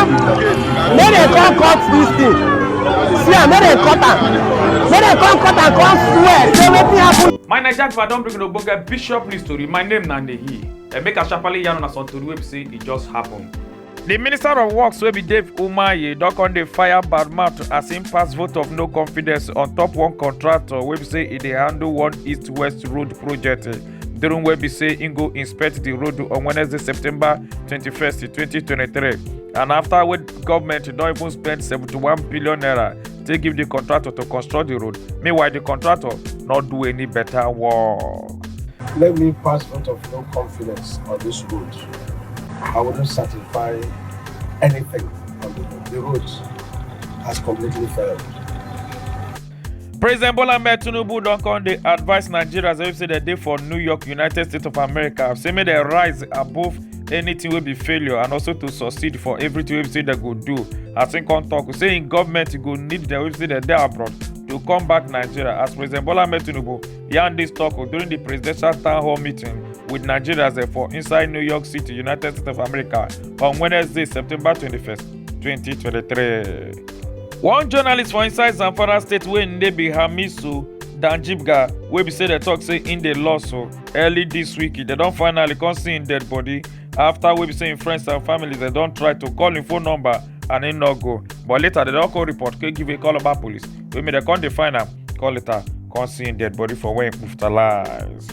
Make dem come cut this thing. See am, make dem cut am. Make dem come cut am, come swear say wetin happen. My Naija pipo don bring ogbonge Bishop news story. My name na Nehi. Make I sharparly yarn una some tori wey be say e just happen. The Minister of Works wey be Dave Umahi don come dey fire bad mouth as him pass vote of no confidence on top one contractor wey be say e dey handle one east-west road project. During wey be say him go inspect the road on Wednesday, September 21st, 2023. And after wey government don even spend 71 billion naira to give the contractor to construct the road, meanwhile the contractor not do any better work. Let me pass vote of no confidence on this road. I wouldn't certify anything on the road. The road has completely failed. President Bola Ahmed Tinubu don come dey advise Nigerians wey say dem dey for New York, United States of America, say make dem rise above anything wey be failure and also to succeed for everything wey say dem go do. As im come talk, say im government go need dem wey say dem dey abroad to come back Nigeria. As President Bola Ahmed Tinubu yarn dis talk during the presidential town hall meeting with Nigerians for inside New York City, United States of America on Wednesday, September 21st, 2023. One journalist for inside Zamfara State wey name be Hamisu Danjibga wey be say dem talk say in dey lost early this week. They don finally come see im dead body after wey be say im friends and family dem don try to call im phone number and im no go. But later dem don come report give a call about police wey make dem come dey find am. Call later come see im dead body for where im hospitalized.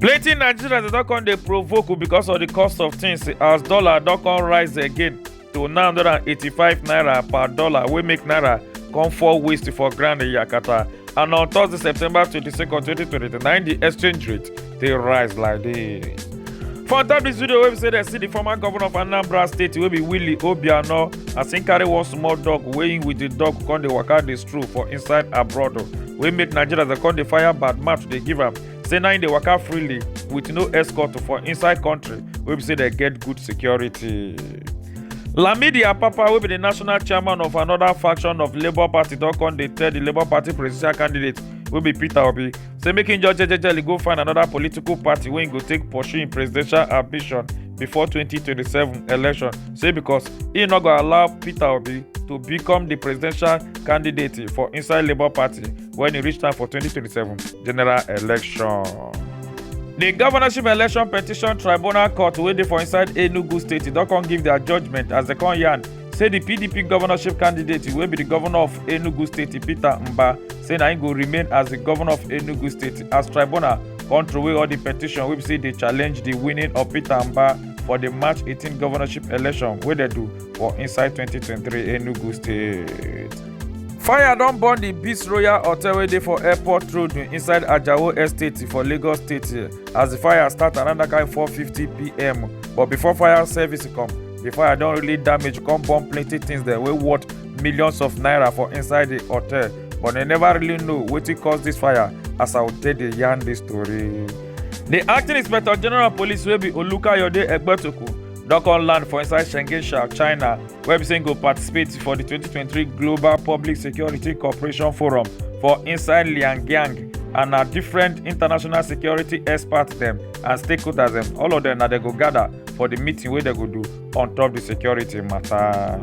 Plenty Nigerians don come dey provoke because of the cost of things as dollar don come rise again to 985 naira per dollar, wey make naira come fall waste for ground yakata. And on Thursday, September 22nd, 2029, the exchange rate they rise like this. For top this video, we say they see the former governor of Anambra State wey be Willie Obiano as he carry one small dog weighing with the dog come dey waka dey stroll for inside abroad. We make Nigerians dey come dey fire bad mouth dey give am. Say now they waka freely with no escort for inside country. We say they get good security. Lamidi Apapa will be the national chairman of another faction of Labour Party don come dey tell the Labour Party presidential candidate will be Peter Obi say make him just jejely go find another political party wey go take pursue im presidential ambition before 2027 election. Say because he no go allow Peter Obi to become the presidential candidate for inside Labour Party when e reach time for 2027 general election. The governorship election petition tribunal court wey dey for inside Enugu State don come give their judgment as they come yarn say the PDP governorship candidate wey be the governor of Enugu State Peter Mba say na him go remain as the governor of Enugu State as tribunal come throway all the petition wey be say dey challenge the winning of Peter Mba for the March 18 governorship election wey dey do for inside 2023 Enugu State. Fire don burn the Beast Royal Hotel wey dey for Airport Road inside Ajao Estate for Lagos State as the fire start around that kind 4:50 p.m. But before fire service come, the fire don really damage come burn plenty things there wey worth millions of naira for inside the hotel. But they never really know wetin cause this fire as I would tell the yarn this story. The acting inspector general of police wey be Olukayode Egbetoku don come land for inside Shenzhen, China, where be saying go participate for the 2023 Global Public Security Cooperation Forum for inside Liangyang, and different international security experts them and stakeholders them. All of them now they go gather for the meeting where they go do on top the security matter.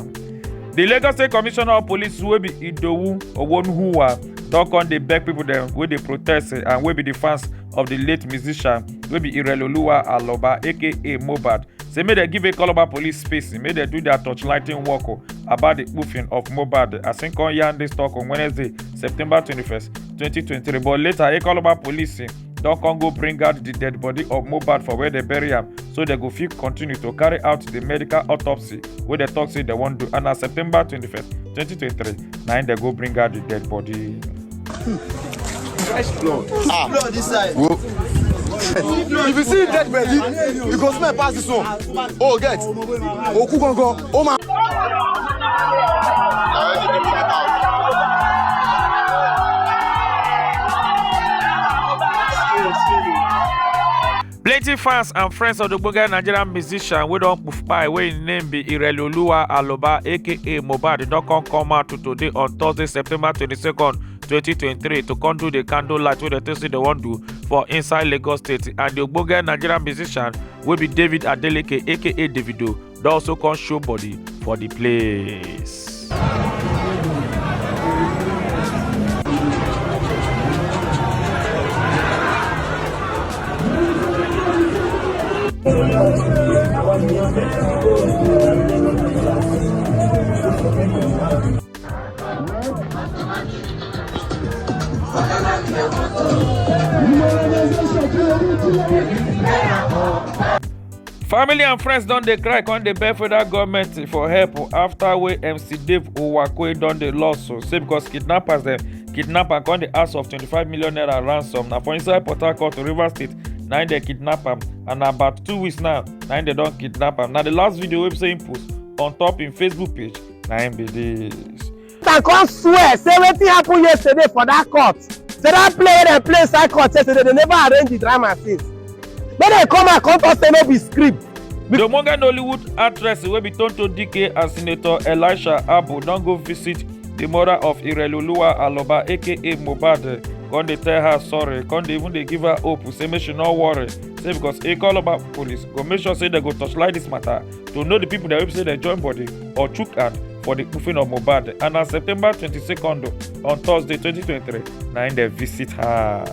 The Lagos State Commissioner of Police wey be Idowu Owonhuwa don come dey beg people them wey dey protest and wey be the fans of the late musician wey be Ireloluwa Aloba aka Mohbad. Say make dem give a call about police space, make dem do their torchlighting work about the spoofing of Mohbad as im come yarn dis talk on Wednesday, September 21st, 2023. But later, a call about police don come go bring out the dead body of Mohbad for where they bury am, so they go fit continue to carry out the medical autopsy wey they talk say they wan do. And na September 21st, 2023, na im they go bring out the dead body. Fresh blood. Blood this side. If you see dead body, you go smell pass this one. Oh, get. Oku gongo. Oh my. Plenty fans and friends of the ogbonge Nigerian musician wey don poof pie wey im name be Ireloluwa Aloba aka Mohbad don come out today on Thursday, September 22nd, 2023 to come do the candle light wey they say they wan do for inside Lagos State. And the ogbonge Nigerian musician wey be David Adeleke aka Davido don also come show body for the place. Family and friends don dey cry come dey beg federal government for help after wey MC Dave Owakwe don dey lost so say because kidnappers dem kidnap am come dey ask of 25 million naira ransom. Na for inside Port Harcourt to Rivers State na im dey kidnap am, and na about 2 weeks now na im dey don kidnap am. Na the last video wey be say im post on top im Facebook page na im be this. I can't swear say wetin happen yesterday for that court. Say that player dem play inside court yesterday, they never arrange the drama since. When they come and come talk say no be script. The Ugandan Nollywood actress wey be Tonto Dike and Senator Elisha Abu don go visit the mother of Ireloluwa Aloba aka Mohbad. Come dey tell her sorry, come dey even dey give her hope say make she no worry. Say because Ikoloba police go make sure say they go torchlight this matter to know the people that wey say they join body or chook hand for the spoofing of Mohbad. And on September 22nd on Thursday 2023, na im dey visit her.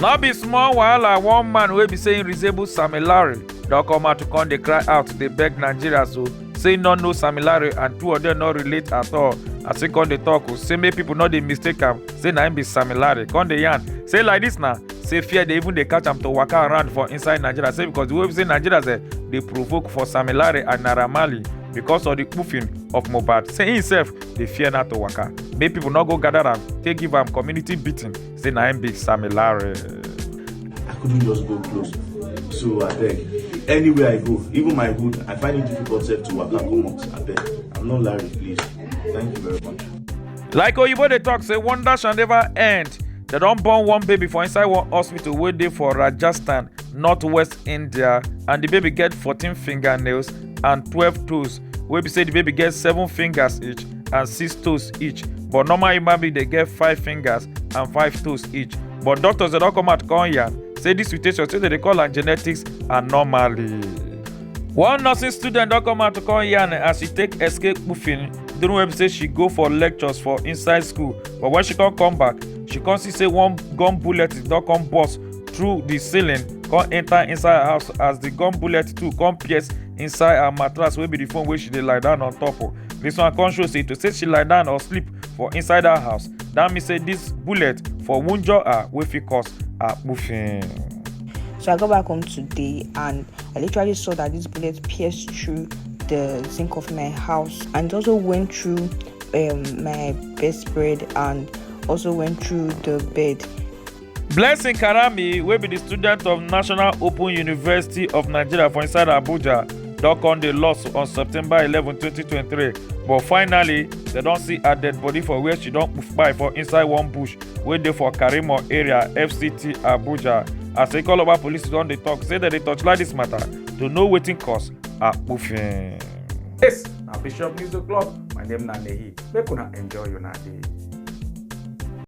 Now be small wahala one man wey be saying resemble Sammy Larry don come out to come dey cry out dey beg Nigerians o say no know Sammy Larry and two of them no relate at all. As he come dey talk o say make people no dey mistake am say na him be Sammy Larry. Come dey yarn say like this na say fear dey even dey catch am to waka around for inside Nigeria say because the way we say Nigerians dey provoke for Sammy Larry and Naira Marley because of the spoofing of Mohbad. Say himself dey fear not to waka. Make people no go gather am take give am community beating say na him be Sammy Larry. I couldn't just go close. So I beg. Anywhere I go, even my hood, I find it difficult to waka come out. I beg. I'm not Larry, please. Thank you very much. Like Oyibo dey talk say wonder shall never end. They don born one baby for inside one hospital wey dey for Rajasthan, northwest India, and the baby get 14 fingernails and 12 toes. Wey be say the baby get 7 fingers each and 6 toes each. But normal human being dey get 5 fingers and 5 toes each. But doctors dey don come out come yarn say this mutation say they call am genetics anomaly. One nursing student don come out to come yarn as she take escape spoofing during wey be say she go for lectures for inside school, but when she come back she come see say one gun bullet don come burst through the ceiling come enter inside her house as the gun bullet too come pierce inside her mattress wey be the phone wey she dey lie down on top of. This one come show say to say she lie down or sleep for inside her house, that mean say this bullet for wunjure her wey fit cause her spoofing. So I got back home today and I literally saw that this bullet pierced through the zinc of my house and it also went through my bedspread and also went through the bed. Blessing Karami wey be the student of National Open University of Nigeria for inside Abuja don come dey lost on September 11, 2023, but finally they don see her dead body for where she don poof by for inside one bush wey dey for Karimo area, FCT Abuja. As Ikoloba police don dey talk say dem dey torchlight this matter to know wetin cause her spoofing. Yes, na Bishop News Club. My name na Nehi. Make una enjoy una day.